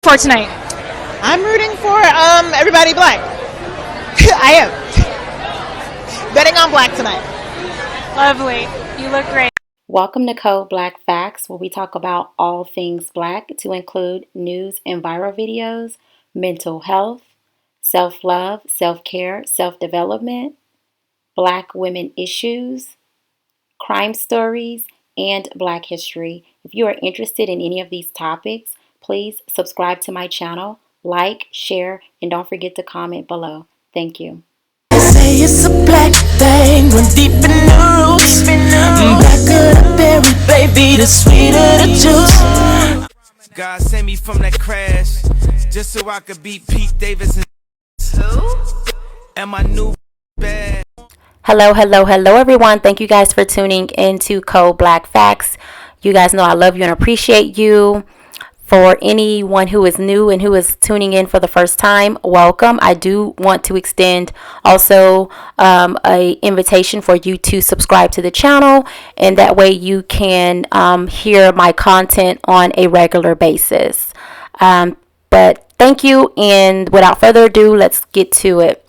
for tonight? I'm rooting for everybody black. I am betting on black tonight. Lovely. You look great. Welcome to Code Black Facts, where we talk about all things black to include news and viral videos, mental health, self-love, self-care, self-development, black women issues, crime stories, and black history. If you are interested in any of these topics, please subscribe to my channel, like, share, and don't forget to comment below. Thank you. Say it's a black thing, run deep in the roots. Blacker the berry, baby, the sweeter the juice. God sent me from that crash just so I could beat Pete Davidson. And my new bad. Hello everyone. Thank you guys for tuning into Code Black Facts. You guys know I love you and appreciate you. For anyone who is new and who is tuning in for the first time, welcome. I do want to extend also a invitation for you to subscribe to the channel, and that way you can hear my content on a regular basis. But thank you, and without further ado, let's get to it.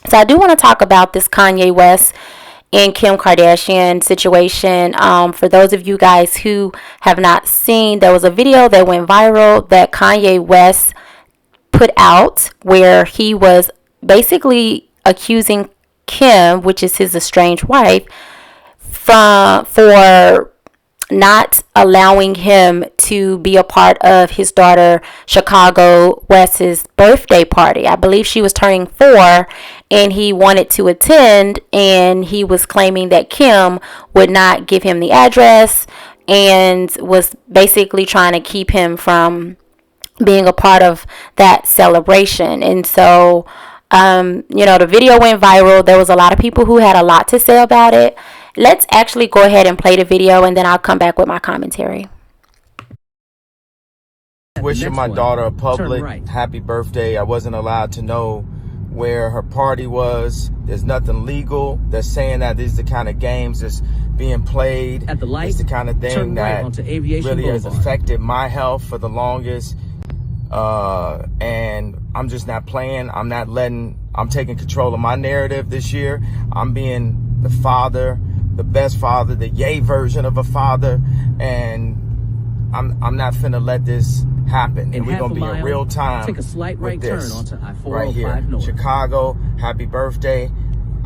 So I do want to talk about this Kanye West and Kim Kardashian situation. For those of you guys who have not seen, there was a video that went viral that Kanye West put out where he was basically accusing Kim, which is his estranged wife, for not allowing him to be a part of his daughter Chicago West's birthday party. I believe she was turning 4 and he wanted to attend, and he was claiming that Kim would not give him the address and was basically trying to keep him from being a part of that celebration. And so the video went viral. There was a lot of people who had a lot to say about it. Let's actually go ahead and play the video, and then I'll come back with my commentary. Wishing my daughter a public happy birthday. I wasn't allowed to know where her party was. There's nothing legal. They're saying that these are the kind of games that's being played. At the light, it's the kind of thing that really has affected my health for the longest. And I'm just not playing. I'm taking control of my narrative this year. I'm being the father, the best father, the yay version of a father, and I'm not finna let this happen. And we're gonna be in real time. Take a slight right turn onto I-405 right here, North. Chicago. Happy birthday!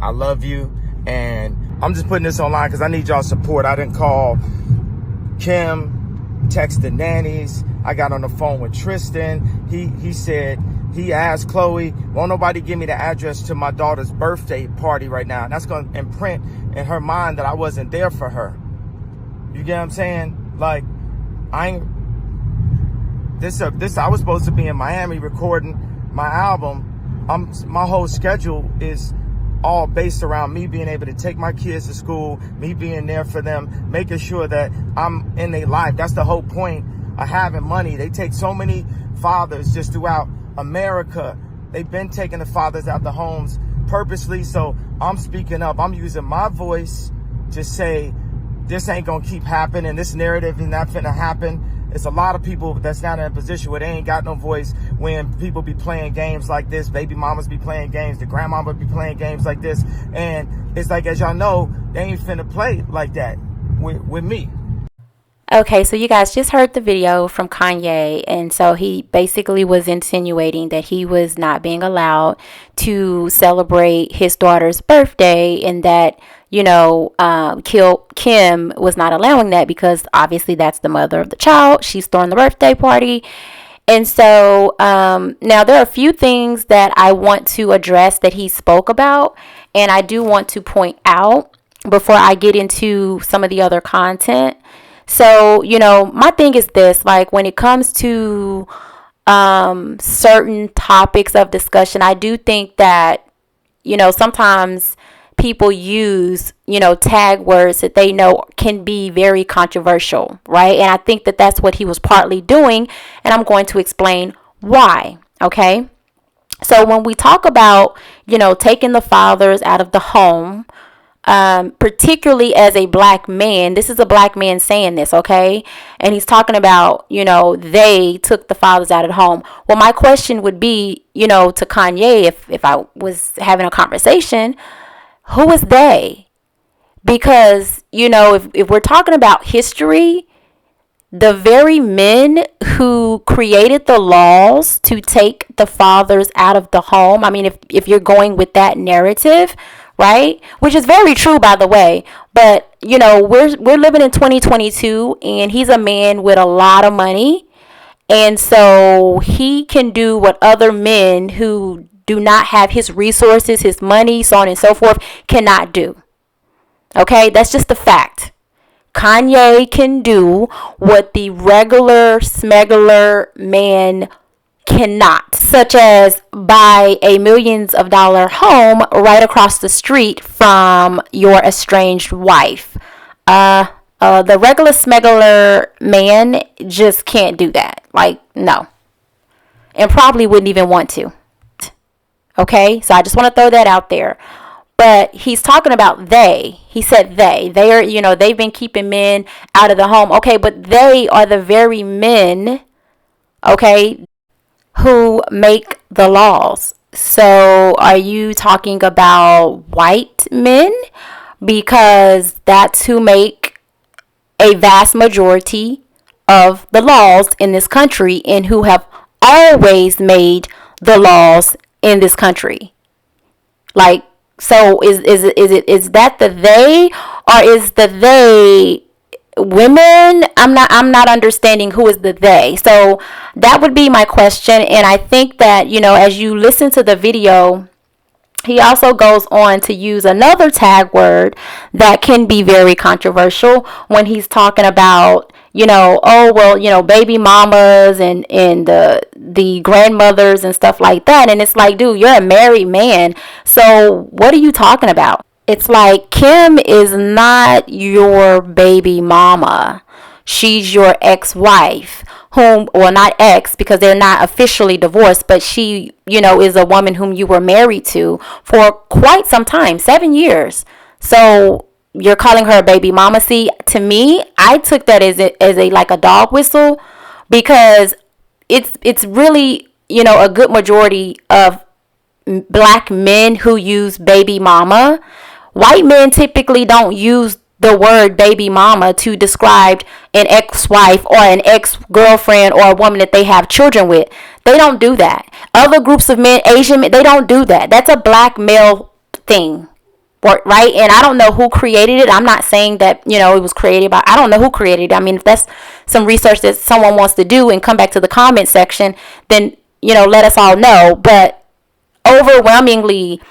I love you, and I'm just putting this online because I need y'all support. I didn't call Kim, text the nannies. I got on the phone with Tristan. He said. He asked Chloe, won't nobody give me the address to my daughter's birthday party right now? And that's going to imprint in her mind that I wasn't there for her. You get what I'm saying? Like, I was supposed to be in Miami recording my album. My whole schedule is all based around me being able to take my kids to school, me being there for them, making sure that I'm in their life. That's the whole point of having money. They take so many fathers just throughout America. They've been taking the fathers out the homes purposely. So I'm speaking up. I'm using my voice to say this ain't gonna keep happening. This narrative is not finna happen. It's a lot of people that's not in a position where they ain't got no voice when people be playing games like this. Baby mamas be playing games. The grandmama be playing games like this. And it's like, as y'all know, they ain't finna play like that with me. Okay, so you guys just heard the video from Kanye, and so he basically was insinuating that he was not being allowed to celebrate his daughter's birthday, and that, Kim was not allowing that because obviously that's the mother of the child. She's throwing the birthday party. And so now there are a few things that I want to address that he spoke about, and I do want to point out before I get into some of the other content. So, my thing is this, like when it comes to certain topics of discussion, I do think that, sometimes people use, tag words that they know can be very controversial, right? And I think that that's what he was partly doing, and I'm going to explain why, okay? So when we talk about, taking the fathers out of the home, particularly as a black man. This is a black man saying this, okay? And he's talking about, they took the fathers out of the home. Well, my question would be, to Kanye, if I was having a conversation, who is they? Because, if we're talking about history, the very men who created the laws to take the fathers out of the home, I mean, if you're going with that narrative, right? Which is very true, by the way. But, we're living in 2022, and he's a man with a lot of money. And so he can do what other men who do not have his resources, his money, so on and so forth, cannot do. Okay? That's just a fact. Kanye can do what the regular smuggler man cannot, such as buy a millions of dollar home right across the street from your estranged wife. The regular smuggler man just can't do that. Like, no. And probably wouldn't even want to. Okay? So I just want to throw that out there. But he's talking about they. He said they. They are, they've been keeping men out of the home. Okay, but they are the very men, okay, who make the laws. So are you talking about white men? Because that's who make a vast majority of the laws in this country and who have always made the laws in this country. Like, so is that the they, or is the they women? I'm not understanding who is the they. So that would be my question. And I think that, as you listen to the video, he also goes on to use another tag word that can be very controversial when he's talking about, baby mamas and the grandmothers and stuff like that. And it's like, dude, you're a married man. So what are you talking about? It's like, Kim is not your baby mama. She's your ex-wife, not ex, because they're not officially divorced, but she, is a woman whom you were married to for quite some time, 7 years. So you're calling her a baby mama. See, to me, I took that as a like a dog whistle, because it's really, a good majority of black men who use baby mama. White men typically don't use the word baby mama to describe an ex-wife or an ex-girlfriend or a woman that they have children with. They don't do that. Other groups of men, Asian men, they don't do that. That's a black male thing, right? And I don't know who created it. I'm not saying that, it was created by, I don't know who created it. I mean, if that's some research that someone wants to do and come back to the comment section, then, let us all know. But overwhelmingly,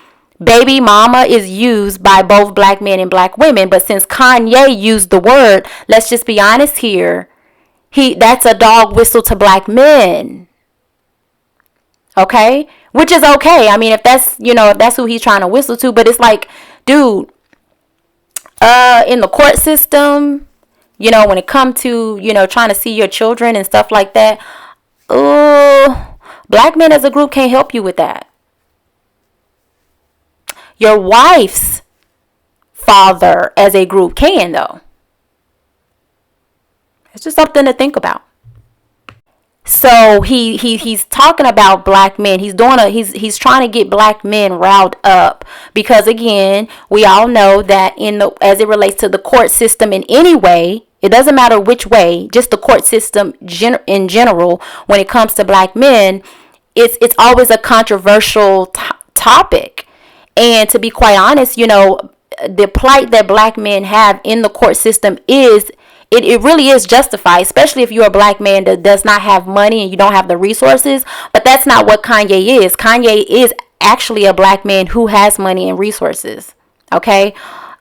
baby mama is used by both black men and black women. But since Kanye used the word, let's just be honest here, that's a dog whistle to black men. Okay? Which is okay. I mean, if that's who he's trying to whistle to. But it's like, dude, in the court system, when it comes to, trying to see your children and stuff like that, black men as a group can't help you with that. Your wife's father as a group can, though. It's just something to think about. So he's talking about black men. He's trying to get black men riled up because, again, we all know that as it relates to the court system in any way, it doesn't matter which way, just the court system in general, when it comes to black men, it's always a controversial topic. And to be quite honest, the plight that black men have in the court system it really is justified, especially if you're a black man that does not have money and you don't have the resources. But that's not what Kanye is. Kanye is actually a black man who has money and resources. Okay?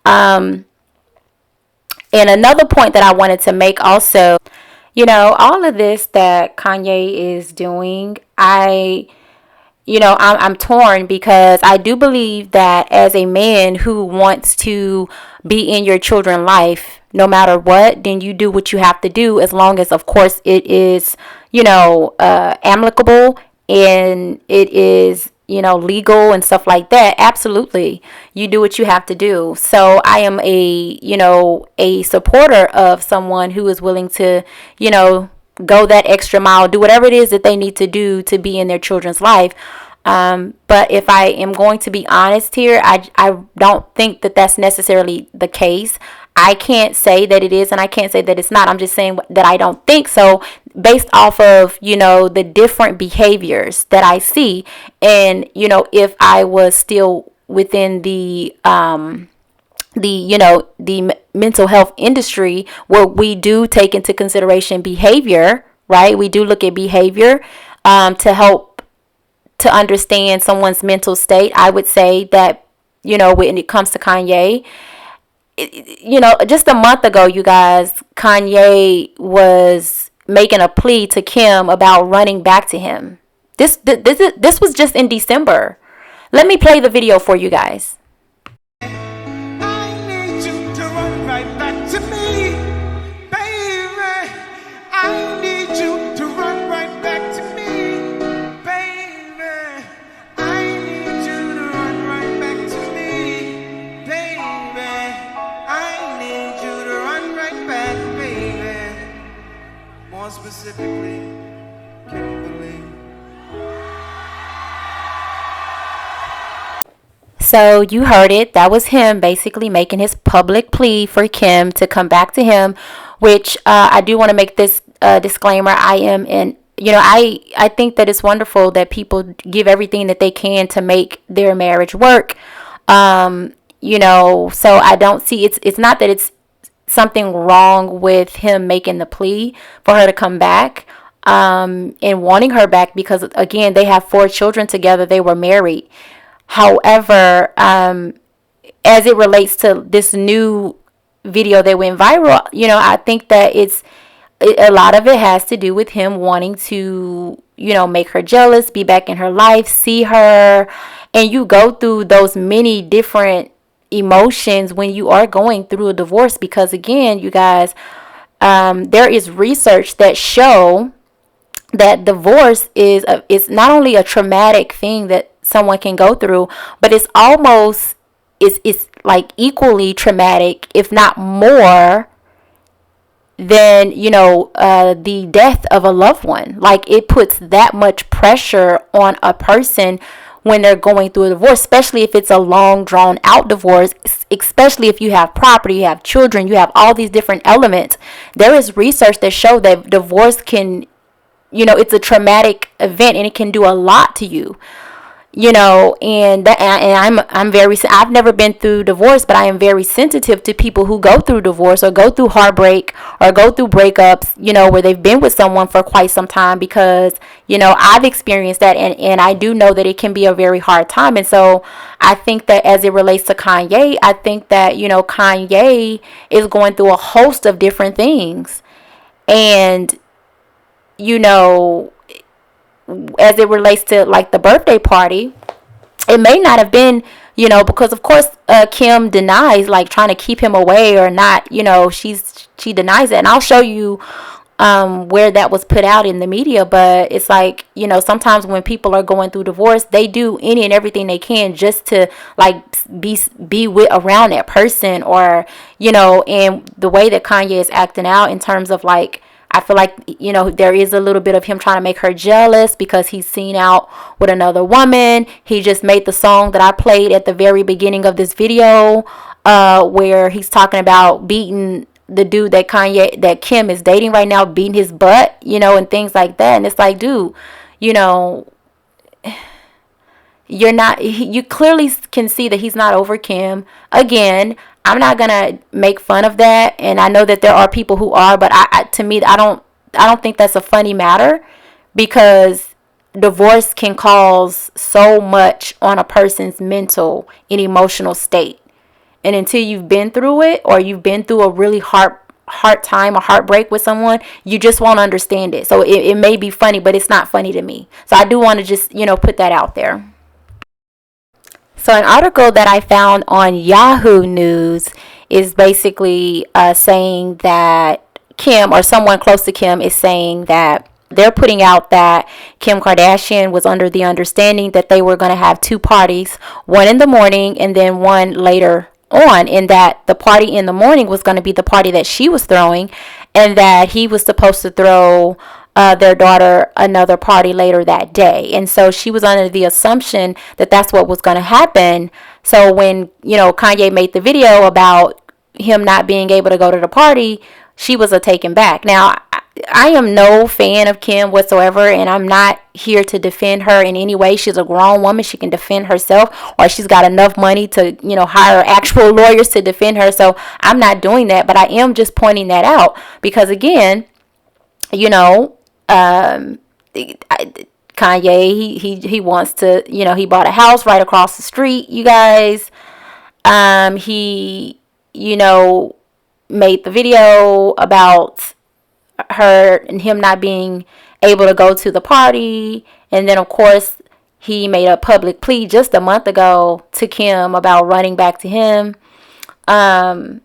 And another point that I wanted to make also, all of this that Kanye is doing, I'm torn, because I do believe that as a man who wants to be in your children's life, no matter what, then you do what you have to do, as long as, of course, it is, amicable and it is, legal and stuff like that, absolutely, you do what you have to do. So I am a supporter of someone who is willing to, go that extra mile, do whatever it is that they need to do to be in their children's life. But if I am going to be honest here, I don't think that that's necessarily the case. I can't say that it is and I can't say that it's not. I'm just saying that I don't think so, based off of, the different behaviors that I see. And, if I was still within the mental health industry, where we do take into consideration behavior, right? We do look at behavior to help to understand someone's mental state. I would say that, when it comes to Kanye, just a month ago, you guys, Kanye was making a plea to Kim about running back to him. This was just in December. Let me play the video for you guys. Specifically, Kimberly. So you heard it. That was him basically making his public plea for Kim to come back to him, which I do want to make this disclaimer. I am in, I think that it's wonderful that people give everything that they can to make their marriage work. So I don't see, it's not that it's something wrong with him making the plea for her to come back and wanting her back, because again, they have 4 children together. They were married. However, as it relates to this new video that went viral, I think that a lot of it has to do with him wanting to, make her jealous, be back in her life, see her. And you go through those many different emotions when you are going through a divorce, because again, you guys, there is research that show that divorce is it's not only a traumatic thing that someone can go through, but it's almost it's like equally traumatic, if not more, than the death of a loved one. Like, it puts that much pressure on a person when they're going through a divorce, especially if it's a long drawn out divorce, especially if you have property, you have children, you have all these different elements. There is research that show that divorce can, it's a traumatic event and it can do a lot to you. And I've never been through divorce, but I am very sensitive to people who go through divorce or go through heartbreak or go through breakups, where they've been with someone for quite some time, because, I've experienced that, and I do know that it can be a very hard time. And so I think that as it relates to Kanye, I think that, Kanye is going through a host of different things. And, as it relates to like the birthday party, it may not have been, because of course Kim denies like trying to keep him away or not, she denies it, and I'll show you where that was put out in the media. But it's like, sometimes when people are going through divorce, they do any and everything they can just to like be with around that person, or and the way that Kanye is acting out in terms of like, I feel like, there is a little bit of him trying to make her jealous because he's seen out with another woman. He just made the song that I played at the very beginning of this video, where he's talking about beating the dude that Kim is dating right now, beating his butt, and things like that. And it's like, dude, you clearly can see that he's not over Kim. Again, I'm not gonna make fun of that, and I know that there are people who are, but to me, I don't think that's a funny matter, because divorce can cause so much on a person's mental and emotional state, and until you've been through it, or you've been through a really hard time, a heartbreak with someone, you just won't understand it. So it may be funny, but it's not funny to me. So I do want to just put that out there. So an article that I found on Yahoo News is basically saying that Kim, or someone close to Kim, is saying that they're putting out that Kim Kardashian was under the understanding that they were going to have two parties, one in the morning and then one later on, and that the party in the morning was going to be the party that she was throwing, and that he was supposed to throw their daughter another party later that day. And so she was under the assumption that that's what was going to happen. So when, Kanye made the video about him not being able to go to the party, she was taken back. Now, I am no fan of Kim whatsoever, and I'm not here to defend her in any way. She's a grown woman. She can defend herself, or she's got enough money to, hire actual lawyers to defend her. So I'm not doing that, but I am just pointing that out because, again, Kanye, he wants to, he bought a house right across the street, you guys. He, made the video about her and him not being able to go to the party. And then, of course, he made a public plea just a month ago to Kim about running back to him. And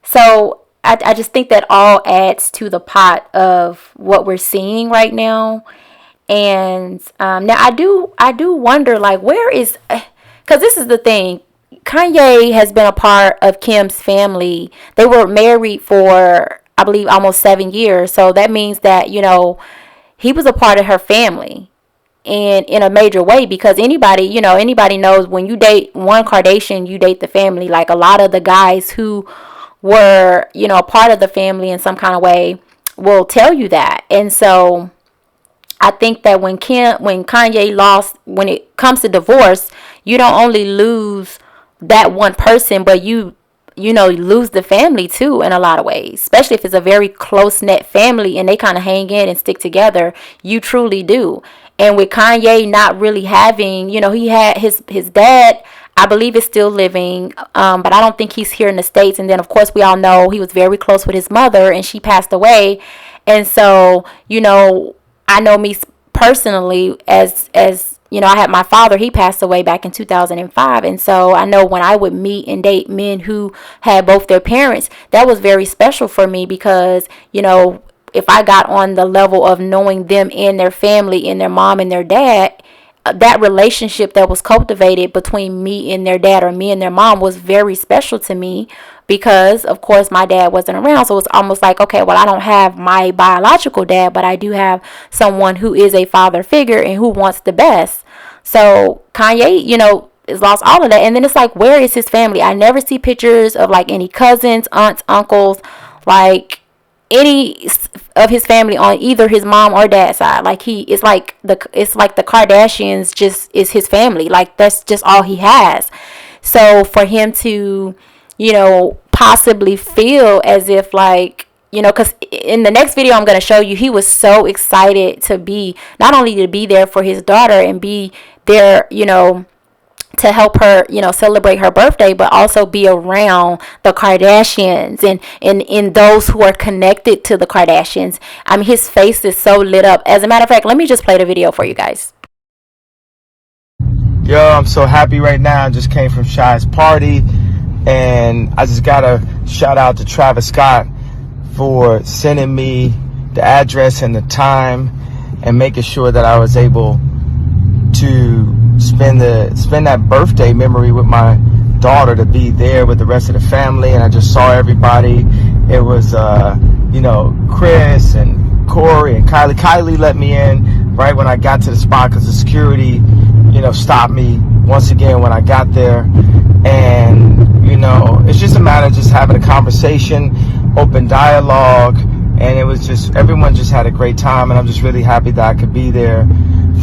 so I just think that all adds to the pot of what we're seeing right now. And now I do wonder, like, where is, because this is the thing. Kanye has been a part of Kim's family. They were married for, I believe, almost 7 years. So that means that, he was a part of her family and in a major way, because anybody knows when you date one Kardashian, you date the family. Like a lot of the guys who were, a part of the family in some kind of way will tell you that. And so I think that when Kanye lost, when it comes to divorce, you don't only lose that one person, but you lose the family too in a lot of ways, especially if it's a very close-knit family and they kind of hang in and stick together. You truly do. And with Kanye not really having, he had his dad, I believe, is still living, but I don't think he's here in the States. And then, of course, we all know he was very close with his mother, and she passed away. And so, I know me personally, as I had my father, he passed away back in 2005. And so I know when I would meet and date men who had both their parents, that was very special for me because, if I got on the level of knowing them and their family and their mom and their dad, that relationship that was cultivated between me and their dad or me and their mom was very special to me because, of course, my dad wasn't around. So it's almost like, okay, well, I don't have my biological dad, but I do have someone who is a father figure and who wants the best. So Kanye, has lost all of that. And then it's like, where is his family? I never see pictures of like any cousins, aunts, uncles, like any of his family on either his mom or dad's side. Like it's like the Kardashians just is his family. Like that's just all he has. So for him to, possibly feel as if like, because in the next video I'm going to show you, he was so excited to be, not only to be there for his daughter and be there, to help her, celebrate her birthday, but also be around the Kardashians and those who are connected to the Kardashians. I mean, his face is so lit up. As a matter of fact, let me just play the video for you guys. Yo, I'm so happy right now. I just came from Shy's party, and I just got to shout out to Travis Scott for sending me the address and the time and making sure that I was able to spend that birthday memory with my daughter, to be there with the rest of the family. And I just saw everybody. It was Chris and Corey and Kylie. Kylie let me in right when I got to the spot because the security stopped me once again when I got there. And it's just a matter of just having a conversation, open dialogue, and it was just, everyone just had a great time. And I'm just really happy that I could be there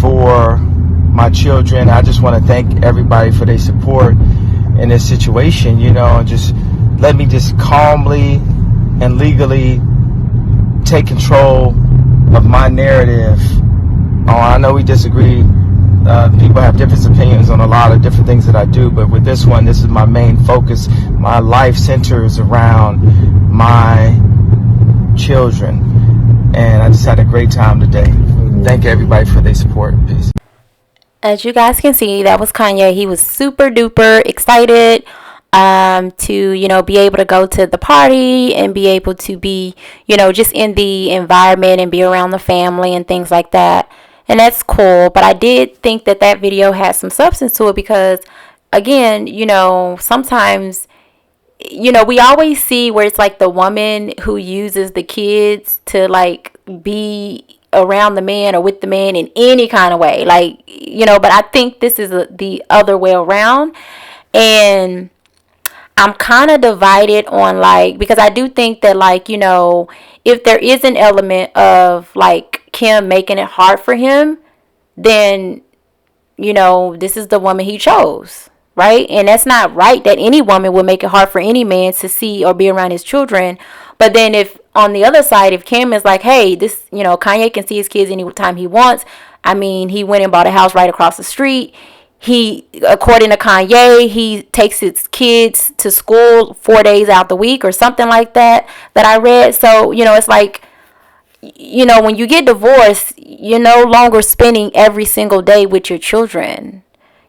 for my children. I just want to thank everybody for their support in this situation, and just let me just calmly and legally take control of my narrative. I know we disagree. People have different opinions on a lot of different things that I do, but with this one, this is my main focus. My life centers around my children, and I just had a great time today. Thank everybody for their support. Peace. As you guys can see, that was Kanye. He was super duper excited. to, you know, be able to go to the party and be able to be, you know, just in the environment and be around the family and things like that. And that's cool. But I did think that that video had some substance to it because, again, you know, sometimes, you know, we always see where it's like the woman who uses the kids to like be around the man or with the man in any kind of way, like, you know. But I think this is the other way around, and I'm kind of divided on, like, because I do think that, like, you know, if there is an element of like Kim making it hard for him, then, you know, this is the woman he chose, right? And that's not right that any woman would make it hard for any man to see or be around his children. But then if on the other side, if Kim is like, hey, this, you know, Kanye can see his kids anytime he wants. I mean, he went and bought a house right across the street. He, according to Kanye, he takes his kids to school 4 days out the week or something like that I read. So, you know, it's like, you know, when you get divorced, you're no longer spending every single day with your children.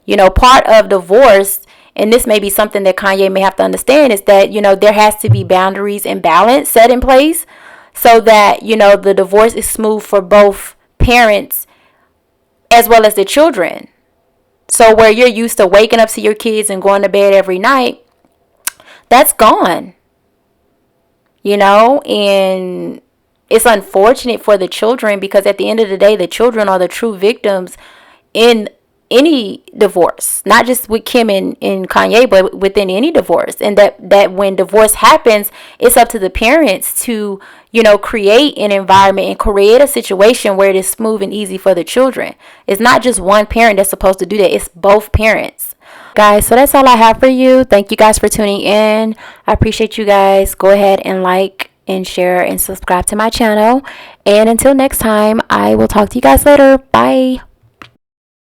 You know, part of divorce, and this may be something that Kanye may have to understand, is that, you know, there has to be boundaries and balance set in place so that, you know, the divorce is smooth for both parents as well as the children. So where you're used to waking up to your kids and going to bed every night, that's gone. You know, and it's unfortunate for the children because at the end of the day, the children are the true victims in any divorce, not just with Kim and Kanye, but within any divorce. And that when divorce happens, it's up to the parents to, you know, create an environment and create a situation where it is smooth and easy for the children. It's not just one parent that's supposed to do that. It's both parents. Guys, so that's all I have for you. Thank you guys for tuning in. I appreciate you guys. Go ahead and like and share and subscribe to my channel. And until next time, I will talk to you guys later. Bye.